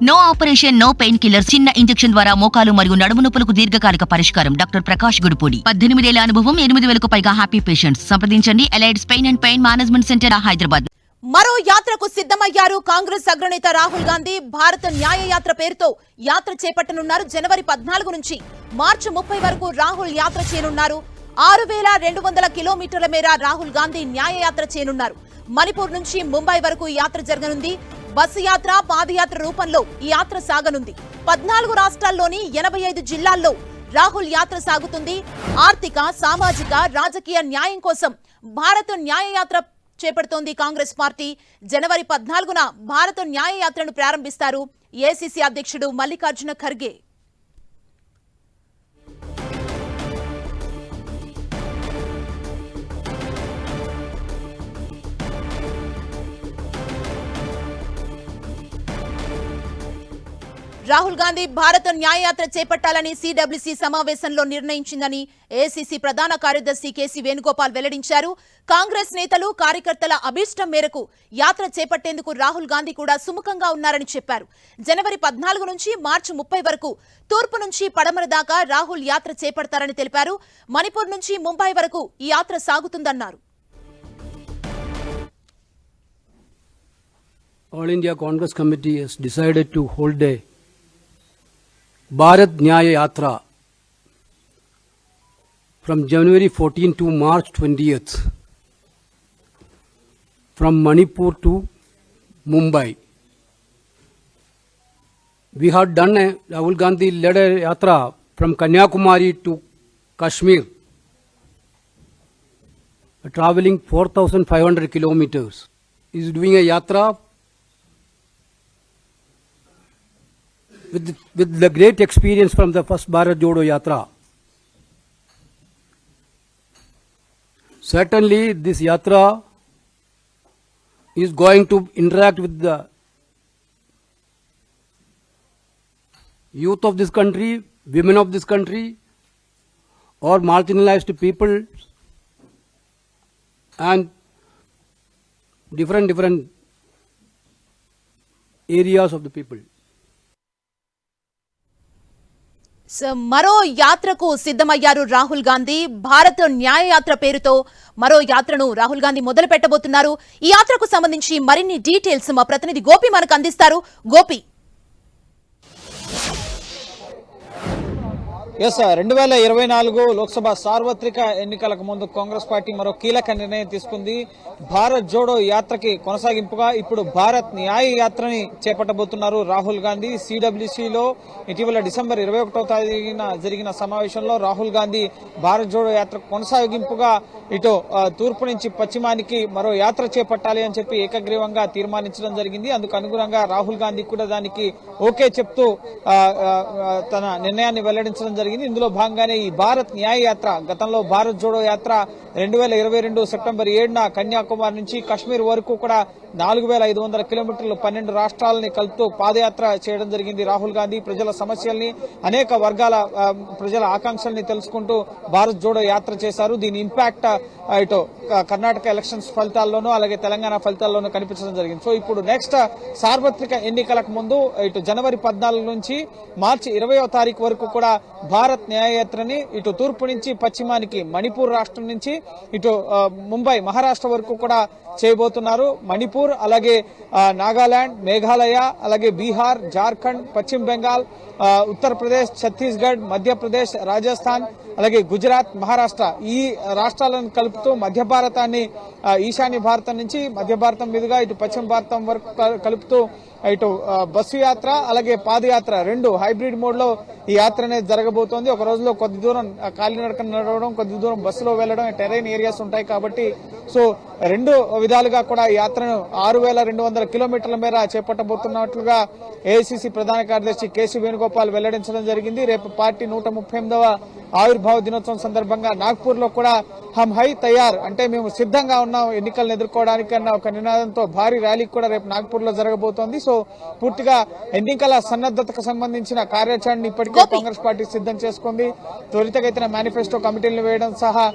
No operation, no painkiller. చిన్న injection ద్వారా మోకాలు మరియు నడుము నొప్పులకు దీర్ఘకాలిక పరిష్కారం. డాక్టర్ ప్రకాష్ గుడిపూడి. 18 ఏళ్ల అనుభవం, 8,000కు పైగా హ్యాపీ పేషెంట్స్. సంప్రదించండి Allieds pain and pain management centre, Hyderabad. మరో యాత్రకు సిద్ధమయ్యారు కాంగ్రెస్ అగ్రనేత రాహుల్ గాంధీ. భారత న్యాయ యాత్ర పేరుతో యాత్ర చేపట్టనున్నారు. జనవరి 14 నుంచి మార్చి 30 వరకు రాహుల్ యాత్ర చేయనున్నారు. 6,200 కిలోమీటర్ల మేర రాహుల్ గాంధీ న్యాయ యాత్ర చేయనున్నారు. మణిపూర్ నుంచి ముంబై వరకు యాత్ర జరగనుంది. బస్సు యాత్ర, పాదయాత్ర రూపంలో ఈ యాత్ర సాగనుంది. 14 రాష్ట్రాల్లోని 85 జిల్లాల్లో రాహుల్ యాత్ర సాగుతుంది. ఆర్థిక, సామాజిక, రాజకీయ న్యాయం కోసం భారత న్యాయ యాత్ర చేపడుతోంది కాంగ్రెస్ పార్టీ. జనవరి 14న భారత న్యాయ యాత్రను ప్రారంభిస్తారు ఏసీసీ అధ్యక్షుడు మల్లికార్జున ఖర్గే. రాహుల్ గాంధీ భారత న్యాయయాత్ర చేపట్టాలని సిడబ్ల్యూసీ సమావేశంలో నిర్ణయించిందని ఏసీసీ ప్రధాన కార్యదర్శి కేసీ వేణుగోపాల్ వెల్లడించారు. కాంగ్రెస్ నేతలు, కార్యకర్తల అభీష్టం మేరకు యాత్ర చేపట్టేందుకు రాహుల్ గాంధీ కూడా సుముఖంగా ఉన్నారని చెప్పారు. జనవరి 14 నుంచి మార్చి 30 వరకు తూర్పు నుంచి పడమర దాకా రాహుల్ యాత్ర చేపడతారని తెలిపారు. మణిపూర్ నుంచి ముంబై వరకు ఈ యాత్ర సాగుతుందన్నారు. All India Congress Committee has decided to hold a Bharat Nyaya Yatra from January 14 to March 20th from Manipur to Mumbai. We had done Rahul Gandhi led a yatra from Kanyakumari to Kashmir, traveling 4,500 kilometers. He is doing a yatra with the great experience from the first Bharat Jodo Yatra. Certainly this yatra is going to interact with the youth of this country, women of this country, or marginalized people, and different areas of the people. మరో యాత్రకు సిద్ధమయ్యారు రాహుల్ గాంధీ. భారత న్యాయ యాత్ర పేరుతో మరో యాత్రను రాహుల్ గాంధీ మొదలు పెట్టబోతున్నారు. ఈ యాత్రకు సంబంధించి మరిన్ని డీటెయిల్స్ మా ప్రతినిధి గోపి మనకు అందిస్తారు. గోపి, 2024 లోక్సభ సార్వత్రిక ఎన్నికలకు ముందు కాంగ్రెస్ పార్టీ మరో కీలక నిర్ణయం తీసుకుంది. భారత్ జోడో యాత్రకి కొనసాగింపుగా ఇప్పుడు భారత్ న్యాయ యాత్రని చేపట్టబోతున్నారు రాహుల్ గాంధీ. సిడబ్ల్యూసీలో ఇటీవల డిసెంబర్ 21వ తేదీన జరిగిన సమావేశంలో రాహుల్ గాంధీ భారత్ జోడో యాత్ర కొనసాగింపుగా ఇటు తూర్పు నుంచి పశ్చిమానికి మరో యాత్ర చేపట్టాలి అని చెప్పి ఏకగ్రీవంగా తీర్మానించడం జరిగింది. అందుకు అనుగుణంగా రాహుల్ గాంధీ కూడా దానికి ఓకే చెప్తూ తన నిర్ణయాన్ని వెల్లడించడం జరిగింది. ఇందులో భాగంగానే ఈ భారత్ న్యాయ యాత్ర, గతంలో భారత్ జోడో యాత్ర 2022 సెప్టెంబర్ 7న కన్యాకుమారి నుంచి కాశ్మీర్ వరకు కూడా 4,500 కిలోమీటర్లు 12 రాష్ట్రాలని కలుపుతూ పాదయాత్ర చేయడం జరిగింది. రాహుల్ గాంధీ ప్రజల సమస్యల్ని, అనేక వర్గాల ప్రజల ఆకాంక్షల్ని తెలుసుకుంటూ భారత్ జోడో యాత్ర చేశారు. దీని ఇంపాక్ట్ ఇటు కర్ణాటక ఎలక్షన్స్ ఫలితాల్లోనూ అలాగే తెలంగాణ ఫలితాల్లోనూ కనిపించడం జరిగింది. సో ఇప్పుడు నెక్స్ట్ సార్వత్రిక ఎన్నికలకు ముందు ఇటు జనవరి 14 నుంచి మార్చి 20వ తారీఖు వరకు కూడా భారత్ న్యాయయాత్రని ఇటు తూర్పు నుంచి పశ్చిమానికి, మణిపూర్ రాష్ట్రం నుంచి ఇటు ముంబై మహారాష్ట్ర వరకు కూడా చేయబోతున్నారు. మణిపూర్, అలాగే నాగాలాండ్, మేఘాలయ, అలాగే బీహార్, జార్ఖండ్, పశ్చిమ బెంగాల్, ఉత్తరప్రదేశ్, ఛత్తీస్గఢ్, మధ్యప్రదేశ్, రాజస్థాన్, అలాగే గుజరాత్, మహారాష్ట్ర, ఈ రాష్ట్రాలను కలుపుతూ మధ్య భారతాన్ని, ఈశాన్య భారతం నుంచి మధ్య భారతం మీదుగా ఇటు పశ్చిమ భారతం వరకు కలుపుతూ ఇటు బస్సు యాత్ర అలాగే పాదయాత్ర రెండు హైబ్రిడ్ మోడ్ లో ఈ యాత్ర అనేది జరగబోతోంది. ఒక రోజులో కొద్ది దూరం కాలినడక నడవడం, కొద్ది దూరం బస్సులో వెళ్లడం, టెరైన్ ఏరియాస్ ఉంటాయి కాబట్టి సో రెండు విధాలుగా కూడా ఈ యాత్రను 6,200 కిలోమీటర్ల మేర చేపట్టబోతున్నట్లుగా ఏఐసీసీ ప్రధాన కార్యదర్శి కేసీ వేణుగోపాల్ వెల్లడించడం జరిగింది. రేపు పార్టీ 138వ ఆవిర్భావ ఆవిర్భావ దినోత్సవం సందర్భంగా నాగ్పూర్ లో కూడా హమ్ హై తయార్ అంటే మేము సిద్ధంగా ఉన్నాం ఎన్నికలను ఎదుర్కోవడానికి అన్న ఒక నినాదంతో భారీ ర్యాలీ కూడా రేపు నాగ్పూర్ లో జరగబోతోంది. సో పూర్తిగా ఎన్నికల సన్నద్ధతకు సంబంధించిన కార్యాచరణ ఇప్పటికే కాంగ్రెస్ పార్టీ సిద్ధం చేసుకుంది. త్వరితగతిన మేనిఫెస్టో కమిటీలను వేయడం సహా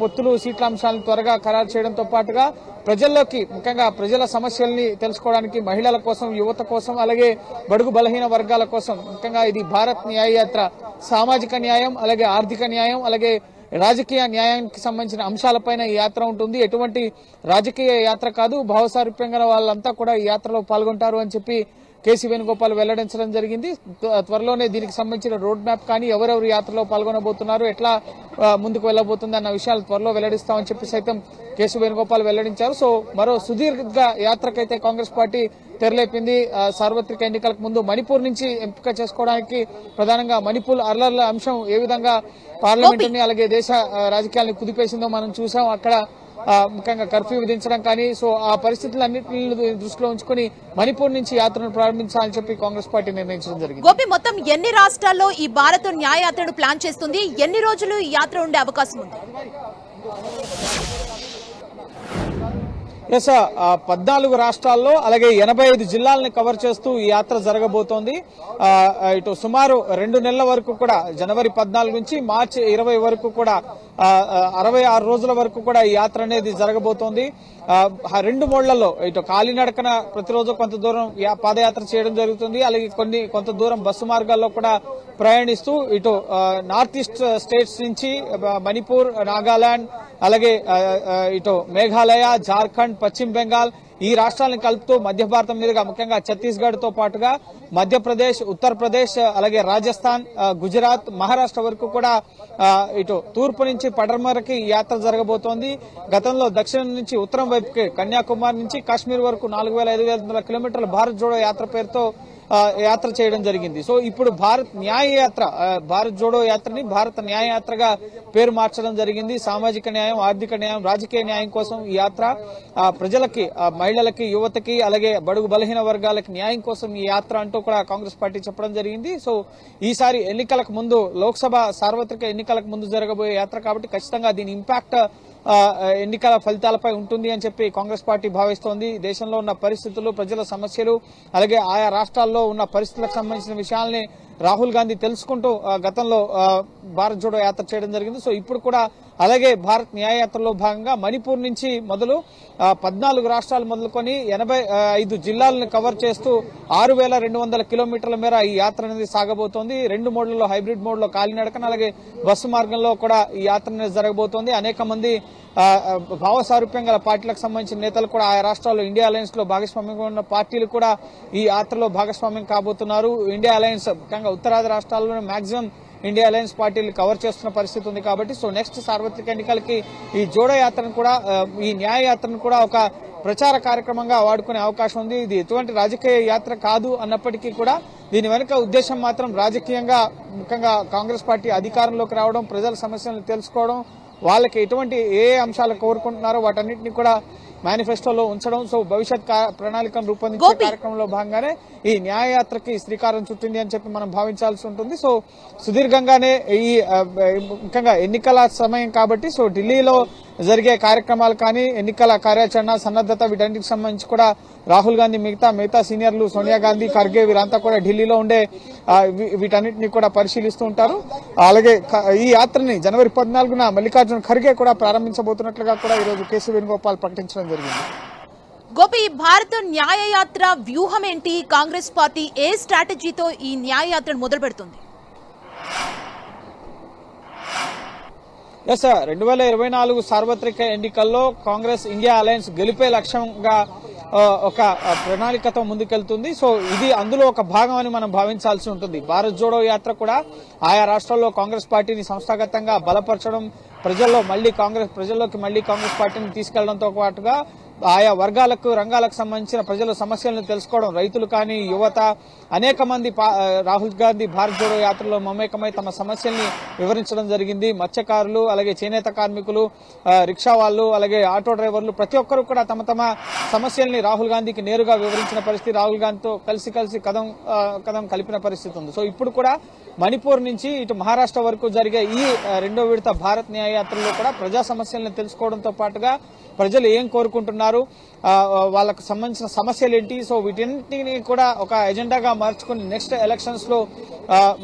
పొత్తులు సీట్ల అంశాలను త్వరగా ఖరారు చేయడంతో పాటుగా ప్రజల్లోకి ముఖ్యంగా ప్రజల సమస్యల్ని తెలుసుకోవడానికి మహిళల కోసం, యువత కోసం, అలాగే బడుగు బలహీన వర్గాల కోసం ముఖ్యంగా ఇది భారత్ న్యాయ యాత్ర సామాజిక న్యాయం, అలాగే ఆర్థిక న్యాయం, అలాగే రాజకీయ న్యాయానికి సంబంధించిన అంశాలపైన ఈ యాత్ర ఉంటుంది. ఎటువంటి రాజకీయ యాత్ర కాదు, భావసారూప్యంగా వాళ్ళంతా కూడా ఈ యాత్రలో పాల్గొంటారు అని చెప్పి కేసీ వేణుగోపాల్ వెల్లడించడం జరిగింది. త్వరలోనే దీనికి సంబంధించిన రోడ్ మ్యాప్ కానీ ఎవరెవరు యాత్రలో పాల్గొనబోతున్నారు, ఎట్లా ముందుకు వెళ్లబోతుంది అన్న విషయాలు త్వరలో వెల్లడిస్తామని చెప్పి సైతం కేసీ వేణుగోపాల్ వెల్లడించారు. సో మరో సుదీర్ఘ యాత్రకైతే కాంగ్రెస్ పార్టీ తెరలేపింది. సార్వత్రిక ఎన్నికలకు ముందు మణిపూర్ నుంచి ఎంపిక చేసుకోవడానికి ప్రధానంగా మణిపూర్ అర్లర్ల అంశం ఏ విధంగా పార్లమెంట్ ని అలాగే దేశ రాజకీయాలను కుదిపేసిందో మనం చూసాం. అక్కడ ముఖ్యంగా కర్ఫ్యూ విధించడం కానీ సో ఆ పరిస్థితులన్నింటినీ దృష్టిలో ఉంచుకుని మణిపూర్ నుంచి యాత్రను ప్రారంభించాలని చెప్పి కాంగ్రెస్ పార్టీ నిర్ణయించడం జరిగింది. గోపి, మొత్తం ఎన్ని రాష్ట్రాల్లో ఈ భారత్ న్యాయ యాత్రను ప్లాన్ చేస్తుంది? ఎన్ని రోజులు ఈ యాత్ర ఉండే అవకాశం ఉంది? 14 రాష్ట్రాల్లో అలాగే 85 జిల్లాలను కవర్ చేస్తూ ఈ యాత్ర జరగబోతోంది. ఇటు సుమారు 2 నెలల వరకు కూడా జనవరి 14 నుంచి మార్చి 20 వరకు కూడా 66 రోజుల వరకు కూడా ఈ యాత్ర అనేది జరగబోతోంది. 2 మోడ్లలో ఇటు కాలినడకన ప్రతిరోజు కొంత దూరం పాదయాత్ర చేయడం జరుగుతుంది, అలాగే కొంత దూరం బస్సు మార్గాల్లో కూడా ప్రయాణిస్తూ ఇటు నార్త్ ఈస్ట్ స్టేట్స్ నుంచి మణిపూర్, నాగాలాండ్, అలాగే ఇటు మేఘాలయ, జార్ఖండ్, పశ్చిమ బెంగాల్ ఈ రాష్ట్రాలను కలుపుతూ మధ్య భారతం మీదుగా ముఖ్యంగా ఛత్తీస్గఢ్ తో పాటుగా మధ్యప్రదేశ్, ఉత్తరప్రదేశ్, అలాగే రాజస్థాన్, గుజరాత్, మహారాష్ట్ర వరకు కూడా ఇటు తూర్పు నుంచి పడమరకి యాత్ర జరగబోతోంది. గతంలో దక్షిణం నుంచి ఉత్తరం వైపుకి కన్యాకుమారి నుంచి కాశ్మీర్ వరకు 4,500 కిలోమీటర్ల భారత్ జోడో యాత్ర పేరుతో యాత్ర చేయడం జరిగింది. సో ఇప్పుడు భారత్ న్యాయ యాత్ర, భారత్ జోడో యాత్రని భారత న్యాయ యాత్రగా పేరు మార్చడం జరిగింది. సామాజిక న్యాయం, ఆర్థిక న్యాయం, రాజకీయ న్యాయం కోసం ఈ యాత్ర ప్రజలకి, మహిళలకి, యువతకి, అలాగే బడుగు బలహీన వర్గాలకి న్యాయం కోసం ఈ యాత్ర అంటూ కూడా కాంగ్రెస్ పార్టీ చెప్పడం జరిగింది. సో ఈసారి ఎన్నికలకు ముందు, లోక్సభ సార్వత్రిక ఎన్నికలకు ముందు జరగబోయే యాత్ర కాబట్టి ఖచ్చితంగా దీని ఇంపాక్ట్ ఎన్నికల ఫలితాలపై ఉంటుంది అని చెప్పి కాంగ్రెస్ పార్టీ భావిస్తోంది. దేశంలో ఉన్న పరిస్థితులు, ప్రజల సమస్యలు, అలాగే ఆయా రాష్ట్రాల్లో ఉన్న పరిస్థితులకు సంబంధించిన విషయాల్ని రాహుల్ గాంధీ తెలుసుకుంటూ గతంలో భారత్ జోడో యాత్ర చేయడం జరిగింది. సో ఇప్పుడు కూడా అలాగే భారత్ న్యాయ యాత్రలో భాగంగా మణిపూర్ నుంచి మొదలు 14 రాష్ట్రాలు మొదలుకొని 85 జిల్లాలను కవర్ చేస్తూ 6,200 కిలోమీటర్ల మేర ఈ యాత్ర అనేది సాగబోతోంది. 2 మోడ్లలో, హైబ్రిడ్ మోడ్ లో కాలినడకన, అలాగే బస్సు మార్గంలో కూడా ఈ యాత్ర అనేది జరగబోతోంది. అనేక మంది భావసారూప్యం గల పార్టీలకు సంబంధించిన నేతలు కూడా ఆయా రాష్ట్రాల్లో ఇండియా అలయన్స్ లో భాగస్వామ్యంగా ఉన్న పార్టీలు కూడా ఈ యాత్రలో భాగస్వామ్యం కాబోతున్నారు. ఇండియా అలయన్స్ ముఖ్యంగా ఉత్తరాది రాష్ట్రాల్లోనే మాక్సిమం ఇండియా అలయన్స్ పార్టీలు కవర్ చేస్తున్న పరిస్థితి ఉంది కాబట్టి సో నెక్స్ట్ సార్వత్రిక ఎన్నికలకి ఈ జోడో యాత్రను కూడా, ఈ న్యాయ యాత్రను కూడా ఒక ప్రచార కార్యక్రమంగా వాడుకునే అవకాశం ఉంది. ఇది ఎటువంటి రాజకీయ యాత్ర కాదు అన్నప్పటికీ కూడా దీని వెనుక ఉద్దేశం మాత్రం రాజకీయంగా ముఖ్యంగా కాంగ్రెస్ పార్టీ అధికారంలోకి రావడం, ప్రజల సమస్యలను తెలుసుకోవడం, వాళ్ళకి ఎటువంటి ఏ అంశాలు కోరుకుంటున్నారో వాటన్నిటిని కూడా మేనిఫెస్టోలో ఉంచడం. సో భవిష్యత్ ప్రణాళికను రూపొందించే కార్యక్రమంలో భాగంగానే ఈ న్యాయయాత్రకి శ్రీకారం చుట్టింది అని చెప్పి మనం భావించాల్సి ఉంటుంది. సో సుదీర్ఘంగానే ఈ ముఖ్యంగా ఎన్నికల సమయం కాబట్టి సో ఢిల్లీలో జరిగే కార్యక్రమాలు కానీ, ఎన్నికల కార్యాచరణ, సన్నద్దత వీటన్నిటికి సంబంధించి కూడా రాహుల్ గాంధీ మిగతా సీనియర్లు సోనియా గాంధీ, ఖర్గే వీరంతా కూడా ఢిల్లీలో ఉండే వీటన్నిటిని కూడా పరిశీలిస్తూ ఉంటారు. అలాగే ఈ యాత్రని జనవరి 14న మల్లికార్జున ఖర్గే కూడా ప్రారంభించబోతున్నట్లుగా కూడా ఈరోజు కేసీ వేణుగోపాల్ ప్రకటించడం జరిగింది. గోపి, భారత న్యాయ యాత్ర వ్యూహం ఏంటి? కాంగ్రెస్ పార్టీ ఏ స్ట్రాటజీతో ఈ న్యాయ యాత్రను మొదలు పెడుతుంది? 2024 సార్వత్రిక ఎన్నికల్లో కాంగ్రెస్ ఇండియా అలయన్స్ గెలిపే లక్ష్యంగా ఒక ప్రణాళికతో ముందుకెళ్తుంది. సో ఇది అందులో ఒక భాగం అని మనం భావించాల్సి ఉంటుంది. భారత్ జోడో యాత్ర కూడా ఆయా రాష్ట్రాల్లో కాంగ్రెస్ పార్టీని సంస్థాగతంగా బలపరచడం, ప్రజల్లోకి మళ్లీ కాంగ్రెస్ పార్టీని తీసుకెళ్లడంతో పాటుగా ఆయా వర్గాలకు రంగాలకు సంబంధించిన ప్రజల సమస్యలను తెలుసుకోవడం, రైతులు కానీ యువత అనేక మంది రాహుల్ గాంధీ భారత్ జోడో యాత్రలో మమేకమై తమ సమస్యల్ని వివరించడం జరిగింది. మత్స్యకారులు, అలాగే చేనేత కార్మికులు, రిక్షా వాళ్ళు, అలాగే ఆటో డ్రైవర్లు ప్రతి ఒక్కరు కూడా తమ తమ సమస్యల్ని రాహుల్ గాంధీకి నేరుగా వివరించిన పరిస్థితి, రాహుల్ గాంధీతో కలిసి కదం కలిపిన పరిస్థితి ఉంది. సో ఇప్పుడు కూడా మణిపూర్ నుంచి ఇటు మహారాష్ట్ర వరకు జరిగే ఈ రెండో విడత భారత్ న్యాయ యాత్రలో కూడా ప్రజా సమస్యలను తెలుసుకోవడంతో పాటుగా ప్రజలు ఏం కోరుకుంటున్నారు, వాళ్ళకు సంబంధించిన సమస్యలు ఏంటి, సో వీటిని కూడా ఒక ఎజెండాగా మార్చుకుని నెక్స్ట్ ఎలక్షన్స్ లో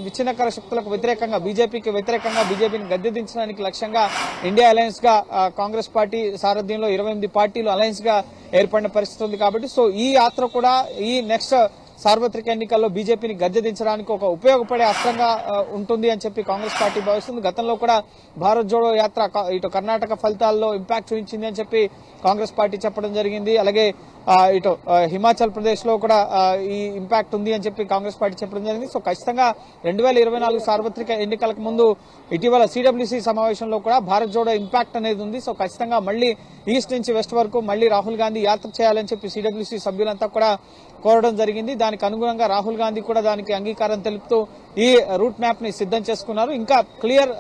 విచ్ఛిన్నకర శక్తులకు వ్యతిరేకంగా, బీజేపీకి వ్యతిరేకంగా బీజేపీని గద్దెదించడానికి లక్ష్యంగా ఇండియా అలయన్స్ గా కాంగ్రెస్ పార్టీ సారథ్యంలో 28 పార్టీలు అలయన్స్ గా ఏర్పడిన పరిస్థితి ఉంది. కాబట్టి సో ఈ యాత్ర కూడా ఈ నెక్స్ట్ సార్వత్రిక ఎన్నికల్లో బీజేపీని గద్దెదించడానికి ఒక ఉపయోగపడే అస్త్రంగా ఉంటుంది అని చెప్పి కాంగ్రెస్ పార్టీ భావిస్తుంది. గతంలో కూడా భారత్ జోడో యాత్ర ఇటు కర్ణాటక ఫలితాల్లో ఇంపాక్ట్ చూపించింది అని చెప్పి కాంగ్రెస్ పార్టీ చెప్పడం జరిగింది. అలాగే ఇటు హిమాచల్ ప్రదేశ్ లో కూడా ఈ ఇంపాక్ట్ ఉంది అని చెప్పి కాంగ్రెస్ పార్టీ చెప్పడం జరిగింది. సో ఖచ్చితంగా 2024 సార్వత్రిక ఎన్నికలకు ముందు ఇటీవల సిడబ్ల్యూసీ సమావేశంలో కూడా భారత్ జోడో ఇంపాక్ట్ అనేది ఉంది. సో ఖచ్చితంగా మళ్ళీ ఈస్ట్ నుంచి వెస్ట్ వరకు మళ్ళీ రాహుల్ గాంధీ యాత్ర చేయాలని చెప్పి సిడబ్ల్యూసీ సభ్యులంతా కూడా కోరడం జరిగింది. దానికి అనుగుణంగా రాహుల్ గాంధీ కూడా దానికి అంగీకారం తెలుపుతూ ఈ రూట్ మ్యాప్ ని సిద్ధం చేసుకున్నారు. ఇంకా క్లియర్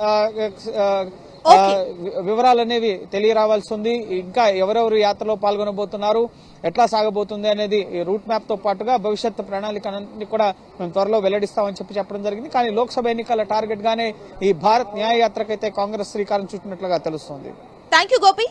వివరాలు అనేవి తెలియరావాల్సి ఉంది. ఇంకా ఎవరెవరు యాత్రలో పాల్గొనబోతున్నారు, ఎట్లా సాగబోతుంది అనేది రూట్ మ్యాప్ తో పాటుగా భవిష్యత్ ప్రణాళికని కూడా మేము త్వరలో వెల్లడిస్తామని చెప్పడం జరిగింది. కానీ లోక్సభ ఎన్నికల టార్గెట్ గానే ఈ భారత్ న్యాయ యాత్రకైతే కాంగ్రెస్ శ్రీకారం చుట్టినట్లుగా తెలుస్తోంది. Thank you Gopi.